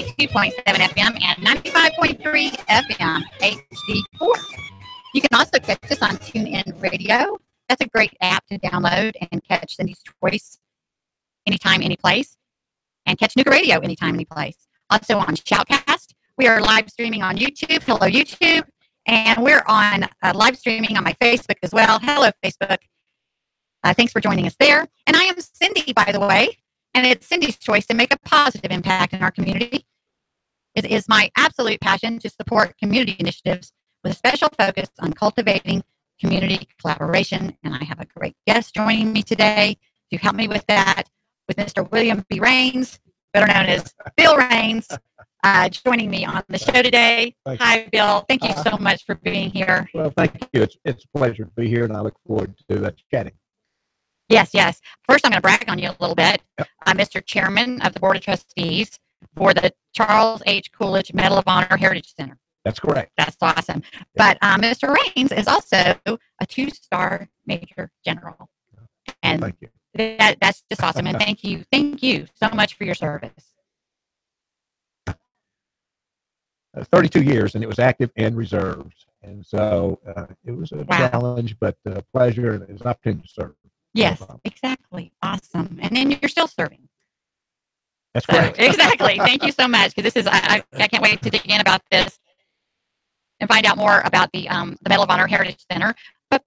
92.7 FM and 95.3 FM HD4. You can also catch us on TuneIn Radio. That's a great app to download and catch Cindy's Choice anytime, any place, and catch Nooga Radio anytime, any place. Also on Shoutcast. We are live streaming on YouTube. Hello, YouTube. And we're on live streaming on my Facebook as well. Hello, Facebook. Thanks for joining us there. And I am Cindy, by the way, and it's Cindy's Choice to make a positive impact in our community. It is my absolute passion to support community initiatives with a special focus on cultivating community collaboration. And I have a great guest joining me today to help me with that, with Mr. William B. Raines, better known as Bill Raines, joining me on the show today. Hi, Bill. Thank you so much for being here. Well, thank you. It's a pleasure to be here, and I look forward to chatting. Yes, yes. First, I'm going to brag on you a little bit. I'm Mr. Chairman of the Board of Trustees for the Charles H. Coolidge Medal of Honor Heritage Center. That's correct. That's awesome. But Mr. Raines is also a 2-star Major General. And thank you. That's just awesome. And thank you so much for your service. 32 years, and it was active and reserves. And so it was a challenge, but a pleasure, and it was an opportunity to serve. Yes, exactly. Awesome. And then you're still serving. That's right. Exactly. Thank you so much. Because this is, I can't wait to dig in about this and find out more about the Medal of Honor Heritage Center. But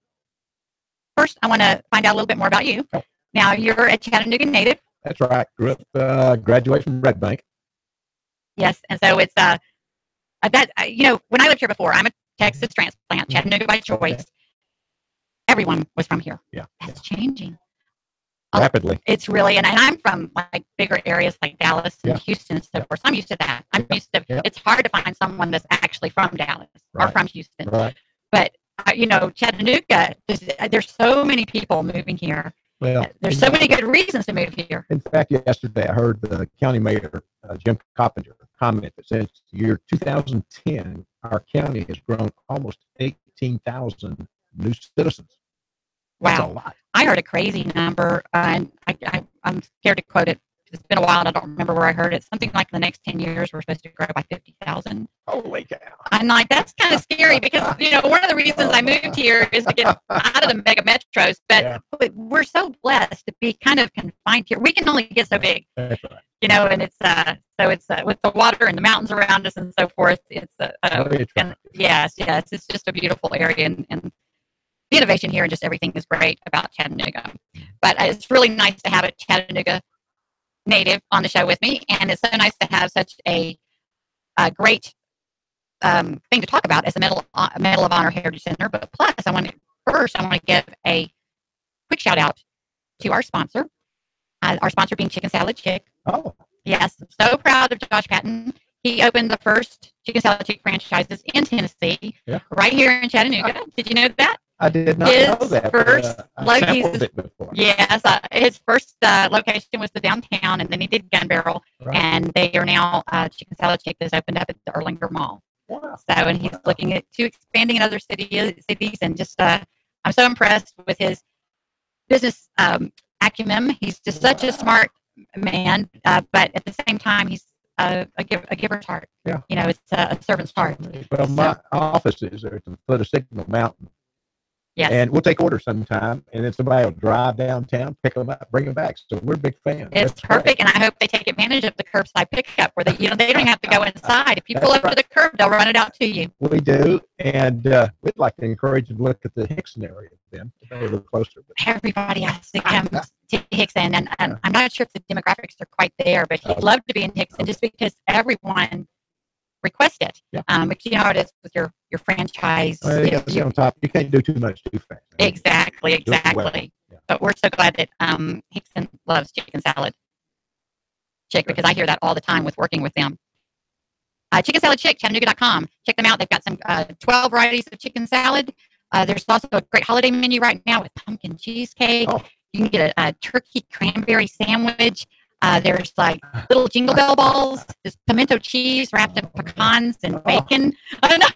first, I want to find out a little bit more about you. Oh. Now, you're a Chattanooga native. That's right. Grew up, graduated from Red Bank. Yes, and so it's that when I lived here before, I'm a Texas transplant, Chattanooga by choice. Everyone was from here. Yeah, that's changing rapidly. It's really, and I'm from like bigger areas like Dallas and Houston, so of course I'm used to that. I'm used to. It's hard to find someone that's actually from Dallas or from Houston. Right. But Chattanooga, there's so many people moving here. Well, there's so many good reasons to move here. In fact, yesterday I heard the county mayor, Jim Coppinger, comment that since the year 2010, our county has grown almost 18,000 new citizens. That's a lot. I heard a crazy number, and I'm scared to quote it. It's been a while, and I don't remember where I heard it. Something like the next 10 years, we're supposed to grow by 50,000. Holy cow. I'm like, that's kind of scary because, one of the reasons I moved here is to get out of the mega metros, but we're so blessed to be kind of confined here. We can only get so big, that's right. And it's, with the water and the mountains around us and so forth, it's, yes, it's just a beautiful area, and the innovation here and just everything is great about Chattanooga. But it's really nice to have a Chattanooga native on the show with me, and it's so nice to have such a great thing to talk about as the Medal of Honor Heritage Center. But plus, I want to give a quick shout out to our sponsor. Our sponsor being Chicken Salad Chick. Oh, yes, so proud of Josh Patton. He opened the first Chicken Salad Chick franchises in Tennessee, right here in Chattanooga. Did you know that? I did not know that. His first location was the downtown, and then he did Gun Barrel, and they are now Chicken Salad Chick has opened up at the Erlanger Mall. Wow. So, and he's looking at expanding in other cities, and just I'm so impressed with his business acumen. He's just such a smart man, but at the same time, he's a giver's heart. Yeah. It's a servant's heart. Well, my office is there at the foot of Signal Mountain. Yes. And we'll take orders sometime, and then somebody will drive downtown, pick them up, bring them back. So we're big fans. It's perfect, and I hope they take advantage of the curbside pickup where they don't even have to go inside. If you pull up to the curb, they'll run it out to you. We do, and we'd like to encourage them to look at the Hickson area then, a little closer. Everybody has to come to Hickson, and I'm not sure if the demographics are quite there, but he'd love to be in Hickson just because everyone request it. But you know how it is with your franchise. Well, you got to sit on top. You can't do too much too fast. Exactly. But we're so glad that Hickson loves Chicken Salad Chick, because I hear that all the time with working with them. Chicken Salad Chick, Chattanooga.com. Check them out. They've got some 12 varieties of chicken salad. There's also a great holiday menu right now with pumpkin cheesecake. Oh. You can get a turkey cranberry sandwich. There's like little jingle bell balls. There's pimento cheese wrapped in pecans and bacon. I don't know.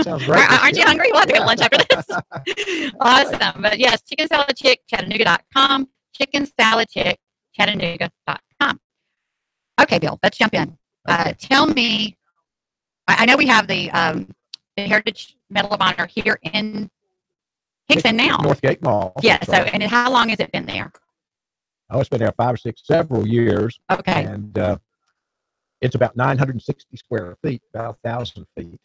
Sounds great. Aren't you hungry? We'll have to get lunch after this. Awesome. But yes, Chicken Salad Chick, Chattanooga.com. Chicken Salad Chick, Chattanooga.com. Okay, Bill, let's jump in. Okay. Tell me, I know we have the Heritage Medal of Honor here in Hickson now. Northgate Mall. Yeah, so, and how long has it been there? Oh, it's been there 5 or 6, several years. Okay. And it's about 960 square feet, about 1,000 feet.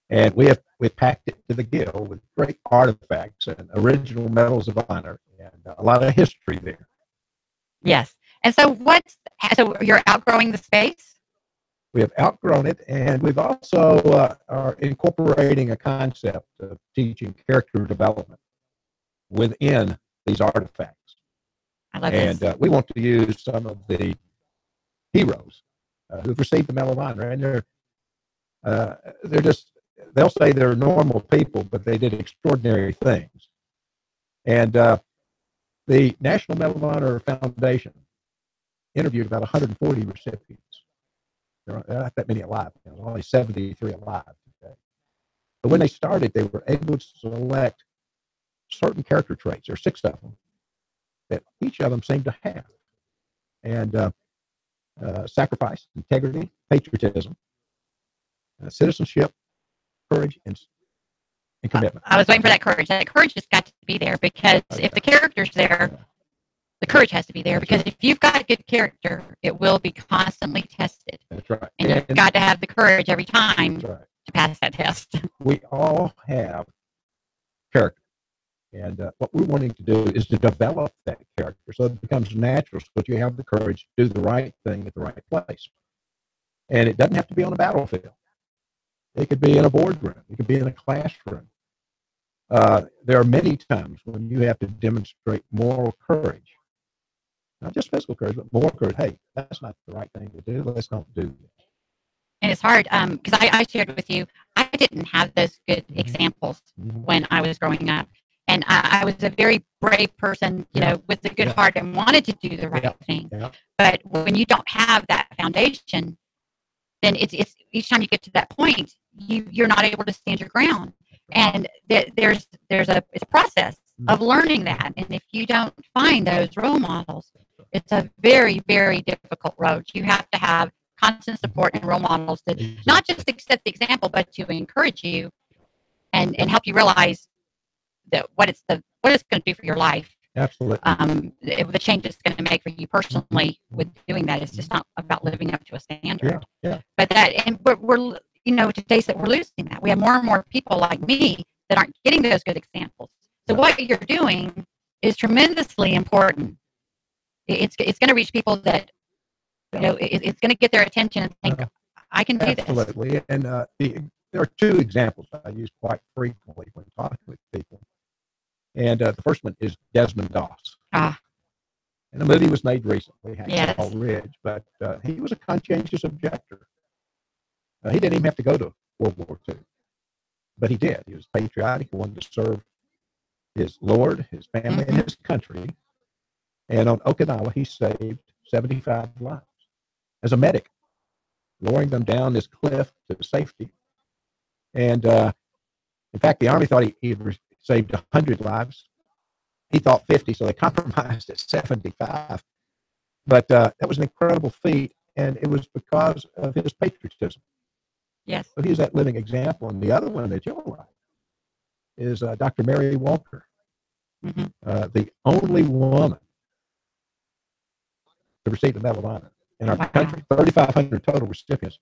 And we've packed it to the gill with great artifacts and original medals of honor and a lot of history there. Yes. And so so you're outgrowing the space? We have outgrown it, and we've also are incorporating a concept of teaching character development within these artifacts. I love this. And we want to use some of the heroes who've received the Medal of Honor, and they'll say they're normal people, but they did extraordinary things. And the National Medal of Honor Foundation interviewed about 140 recipients. There aren't that many alive. There's only 73 alive today. But when they started, they were able to select certain character traits. There are 6 of them that each of them seemed to have. And sacrifice, integrity, patriotism, citizenship, courage, and commitment. I was waiting for that courage. That courage has got to be there, because if the character's there, the courage has to be there, because if you've got a good character, it will be constantly tested. That's right. And you've got to have the courage every time to pass that test. We all have character. And what we're wanting to do is to develop that character so it becomes natural, so that you have the courage to do the right thing at the right place. And it doesn't have to be on a battlefield. It could be in a boardroom. It could be in a classroom. There are many times when you have to demonstrate moral courage. Not just physical courage, but moral courage. Hey, that's not the right thing to do. Let's don't do that. And it's hard, because I shared with you, I didn't have those good examples when I was growing up. And I was a very brave person, you know, with a good heart and wanted to do the right thing. But when you don't have that foundation, then it's each time you get to that point, you're not able to stand your ground. And it's a process of learning that. And if you don't find those role models, it's a very, very difficult road. You have to have constant support and role models that not just accept the example, but to encourage you and help you realize that what it's going to do for your life. Absolutely. The change it's going to make for you personally with doing that. It's just not about living up to a standard. Yeah. But we're today's that we're losing that. We have more and more people like me that aren't getting those good examples. So what you're doing is tremendously important. It's going to reach people that, it's going to get their attention and think, I can do this. Absolutely. And there are 2 examples I use quite frequently when talking with people. And the first one is Desmond Doss. And the movie was made recently, Hacksaw Ridge, but he was a conscientious objector. He didn't even have to go to World War II, but he did. He was patriotic. He wanted to serve his Lord, his family, and his country. And on Okinawa, he saved 75 lives as a medic, lowering them down this cliff to safety. And in fact, the Army thought he saved 100 lives. He thought 50, so they compromised at 75. But that was an incredible feat, and it was because of his patriotism. Yes. So he's that living example. And the other one that you'll like is Dr. Mary Walker, the only woman to receive the Medal of Honor in our country. 3,500 total recipients.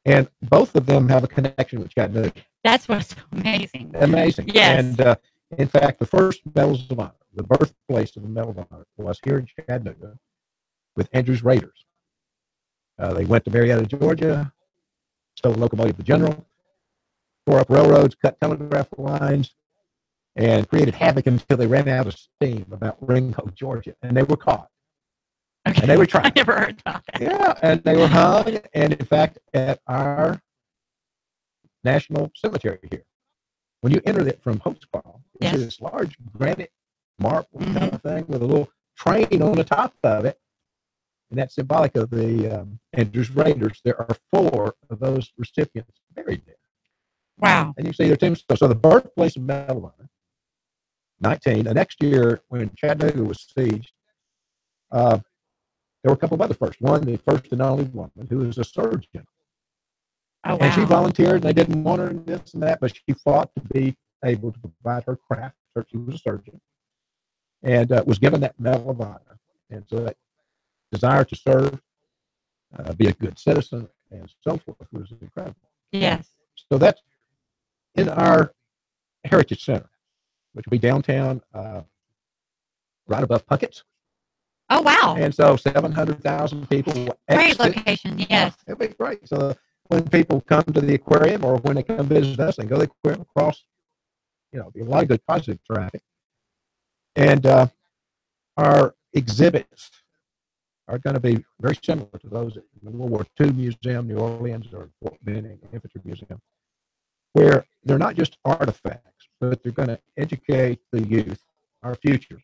And both of them have a connection with Chattanooga. That's what's amazing. Amazing. Yes. And in fact, the first Medals of Honor, the birthplace of the Medal of Honor, was here in Chattanooga with Andrews Raiders. They went to Marietta, Georgia, stole a locomotive, the General, tore up railroads, cut telegraph lines, and created havoc until they ran out of steam about Ringo, Georgia. And they were caught. Okay. And they were tried. I never heard about that. Yeah, and they were hung. And in fact, at our national cemetery here, when you enter it from Hopescroft, you see this large granite marble kind of thing with a little train on the top of it. And that's symbolic of the Andrews Raiders. There are 4 of those recipients buried there. Wow. And you see their tombstones. So the birthplace of Medal of Honor, 19. The next year, when Chattanooga was sieged, there were a couple of other firsts. One, the first and only woman who was a surgeon. Oh, wow. And she volunteered, and they didn't want her and this and that, but she fought to be able to provide her craft. She was a surgeon and was given that Medal of Honor. And so that desire to serve, be a good citizen, and so forth was incredible. Yes. So that's in our Heritage Center, which will be downtown, right above Puckett's. Oh, wow. And so 700,000 people. Great location, yes. It'll be great. So when people come to the aquarium or when they come visit us, they go to the aquarium across, be a lot of good positive traffic. And our exhibits are going to be very similar to those at the World War II Museum, New Orleans, or Fort Benning Infantry Museum, where they're not just artifacts, but they're going to educate the youth, our future,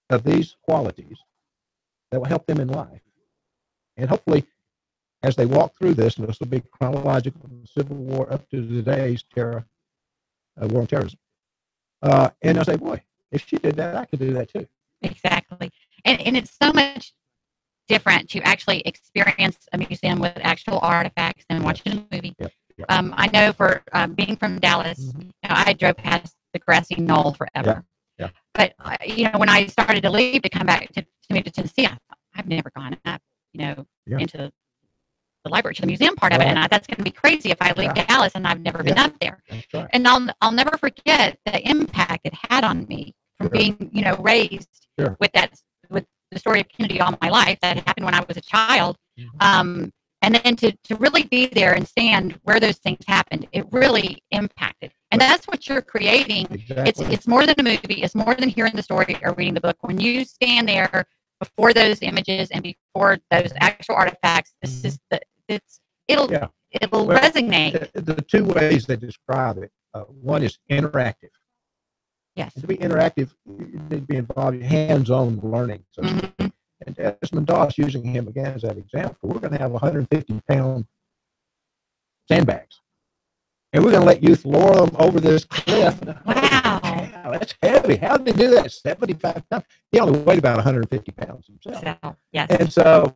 of these qualities that will help them in life. And hopefully, as they walk through this, and this will be chronological from the Civil War up to today's war on terrorism, and they'll say, boy, if she did that, I could do that too. Exactly. And it's so much different to actually experience a museum with actual artifacts than watching a movie. Yep. I know for being from Dallas, I drove past the grassy knoll forever. Yeah. But, when I started to leave to come back to move to Tennessee, I thought, I've never gone up, into the library, to the museum part of it. And that's going to be crazy if I leave Dallas and I've never been up there. Right. And I'll never forget the impact it had on me from being, raised with the story of Kennedy all my life that happened when I was a child. And then to really be there and stand where those things happened, it really impacted. And that's what you're creating. Exactly. It's more than a movie. It's more than hearing the story or reading the book. When you stand there before those images and before those actual artifacts, it'll resonate. The two ways they describe it, one is interactive. Yes. And to be interactive, you need to be involved in hands-on learning. So and Desmond Doss, using him again as that example, we're going to have 150-pound sandbags. And we're going to let youth lower them over this cliff. Wow. That's heavy. How did they do that? 75 pounds. He only weighed about 150 pounds himself. So, yes. And so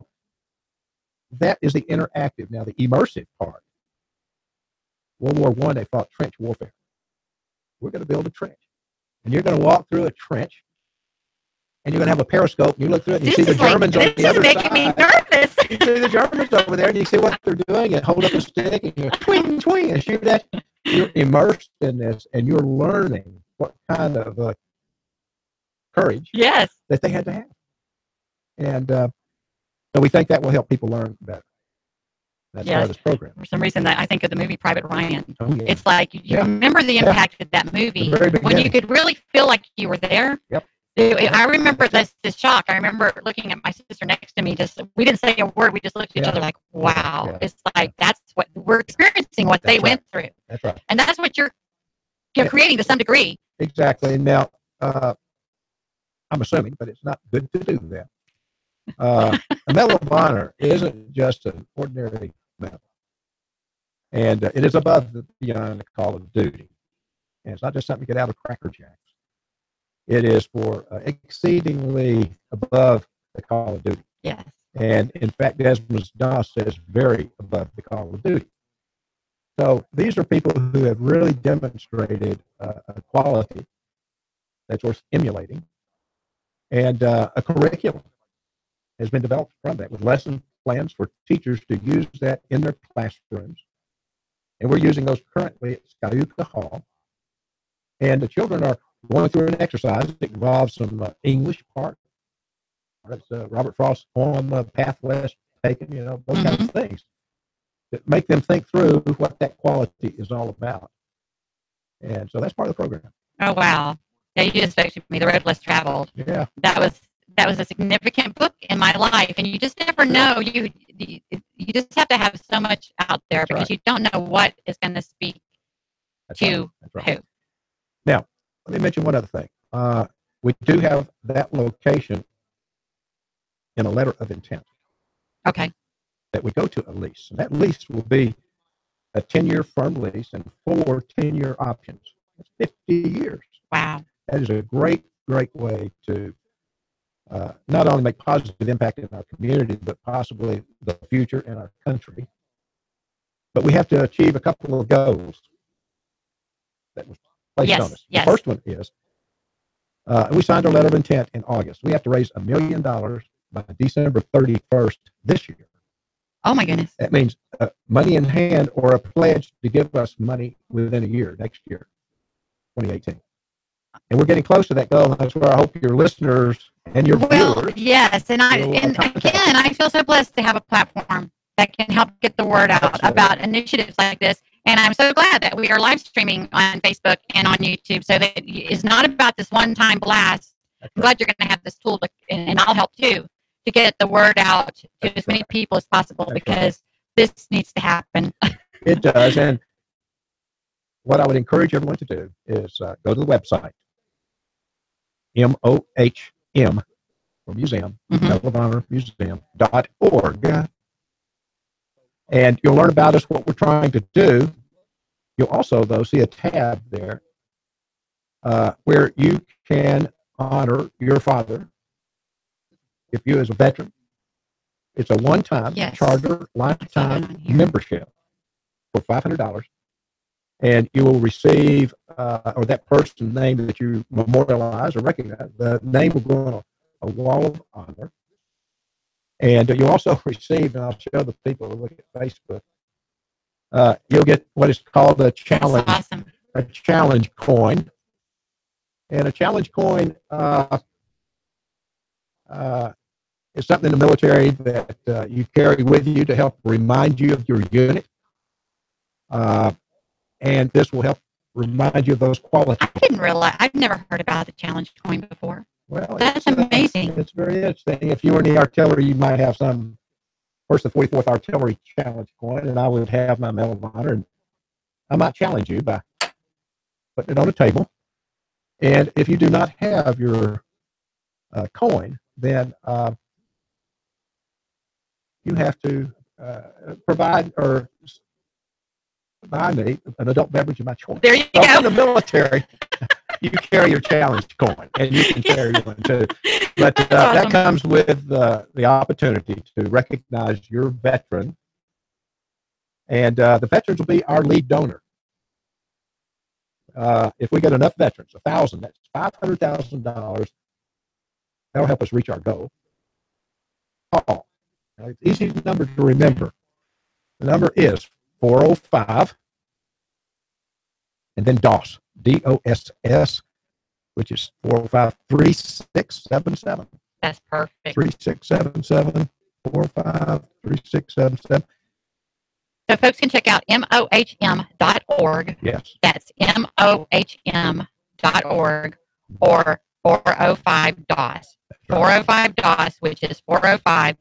that is the interactive. Now, the immersive part. World War I, they fought trench warfare. We're going to build a trench. And you're going to walk through a trench. And you're going to have a periscope, and you look through it, and you see the Germans on the other side. This is making me nervous. You see the Germans over there, and you see what they're doing, and hold up a stick, and you twing, twing, and shoot at you. You're immersed in this, and you're learning what kind of courage that they had to have. And so we think that will help people learn better. That's part of this program. For some reason, I think of the movie Private Ryan. Oh, yeah. It's like you remember the impact of that movie when you could really feel like you were there. Yep. I remember the shock. I remember looking at my sister next to me. We didn't say a word. We just looked at each other like, wow. Yeah. It's like that's what we're experiencing, what they went through. That's right. And that's what you're creating to some degree. Exactly. Now, I'm assuming, but it's not good to do that. A Medal of Honor isn't just an ordinary medal. And it is above and beyond the call of duty. And it's not just something you get out of Cracker Jacks. It is for exceedingly above the call of duty. Yes. And in fact, Desmond Doss says very above the call of duty. So these are people who have really demonstrated a quality that's worth emulating. And a curriculum has been developed from that with lesson plans for teachers to use that in their classrooms. And we're using those currently at Chattanooga Hall. And the children are going through an exercise that involves some English part. That's Robert Frost's poem, Path Less Taken, those kinds of things that make them think through what that quality is all about. And so that's part of the program. Oh, wow. Yeah, you just spoke to me, The Road Less Traveled. Yeah. That was a significant book in my life, and you just never know. You just have to have so much out there because you don't know what is going to speak to who. Now, let me mention one other thing. We do have that location in a letter of intent. Okay. That we go to a lease. And that lease will be a 10-year firm lease and 4 10-year options. That's 50 years. Wow. That is a great, great way to not only make positive impact in our community, but possibly the future in our country. But we have to achieve a couple of goals that was placed on us. The first one is, we signed our letter of intent in August. We have to raise $1 million by December 31st this year. Oh, my goodness. That means money in hand or a pledge to give us money within a year, next year, 2018. And we're getting close to that goal. And that's where I hope your listeners and your viewers. Yes. And again, I feel so blessed to have a platform that can help get the word out about initiatives like this. And I'm so glad that we are live streaming on Facebook and on YouTube, so that it's not about this one-time blast. I'm glad you're going to have this tool, and I'll help too, to get the word out to as many people as possible, because this needs to happen. It does. And what I would encourage everyone to do is go to the website, MOHM, for museum, Medal of Honor Museum.org. And you'll learn about us, what we're trying to do. You'll also, though, see a tab there where you can honor your father if you as a veteran. It's a one-time charter lifetime membership for $500. And you will receive, or that person's name that you memorialize or recognize, the name will go on a wall of honor. And you'll also receive, and I'll show the people who look at Facebook, you'll get what is called a challenge, a challenge coin. And a challenge coin is something in the military that you carry with you to help remind you of your unit. And this will help remind you of those qualities. I didn't realize, I've never heard about the challenge coin before. Well, that's amazing. It's very interesting. If you were in the artillery, you might have some, first the 44th Artillery challenge coin, and I would have my Medal of Honor, and I might challenge you by putting it on a table. And if you do not have your coin, then you have to provide or buy me an adult beverage of my choice. There you go. In the military, you carry your challenge coin, and you can carry one too. But awesome. That comes with the opportunity to recognize your veteran, and the veterans will be our lead donor. If we get enough veterans, 1,000, that's $500,000. That'll help us reach our goal. Now, it's an easy number to remember. The number is 405, and then DOSS, DOSS, which is 405-3677. That's perfect. 3677, 405-3677. So folks can check out MOHM.org. Yes. That's MOHM.org or 405 DOSS. 405 DOSS, which is 405-3677.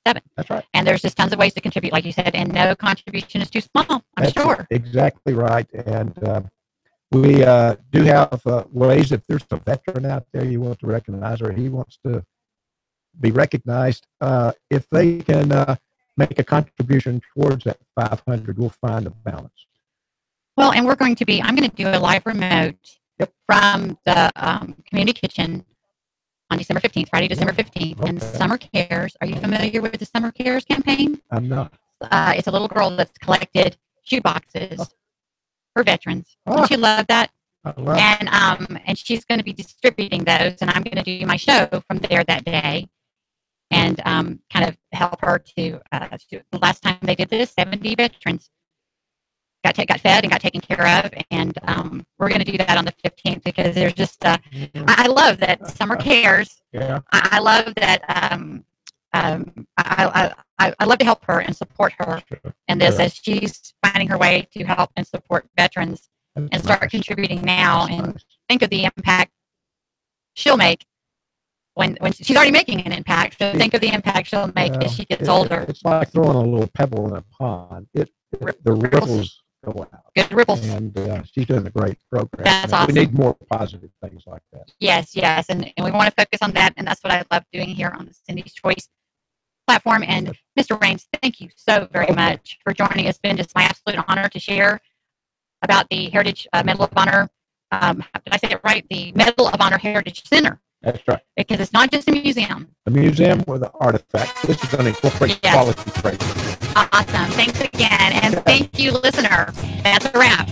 That's right. And there's just tons of ways to contribute, like you said, and no contribution is too small, I'm sure. Exactly right. And we do have ways, if there's a veteran out there you want to recognize, or he wants to be recognized, if they can make a contribution towards that 500, we'll find a balance. Well, and I'm going to do a live remote from the community kitchen on December 15th, Friday, December 15th, and Summer Cares. Are you familiar with the Summer Cares campaign? I'm not. It's a little girl that's collected shoe boxes for veterans. Don't you love that? And she's going to be distributing those, and I'm going to do my show from there that day, and kind of help her to. The last time they did this, 70 veterans got fed and got taken care of, and we're going to do that on the 15th, because there's just I love that Summer Cares. Yeah. I love that. I love to help her and support her in this as she's finding her way to help and support veterans and start contributing now, and think of the impact she'll make when she's already making an impact. So think of the impact she'll make as she gets older. It's like throwing a little pebble in a pond. The ripples go out. Good ripples. And she's doing a great program. That's awesome. We need more positive things like that. Yes. And we want to focus on that, and that's what I love doing here on the Cindy's Choice platform. And Mr. Raines, thank you so very much for joining us. It's been just my absolute honor to share about the Heritage Medal of Honor did I say it right? The Medal of Honor Heritage Center. That's right. Because it's not just a museum. A museum with an artifact. This is going to incorporate quality trade. Awesome. Thanks again. And thank you, listener. That's a wrap.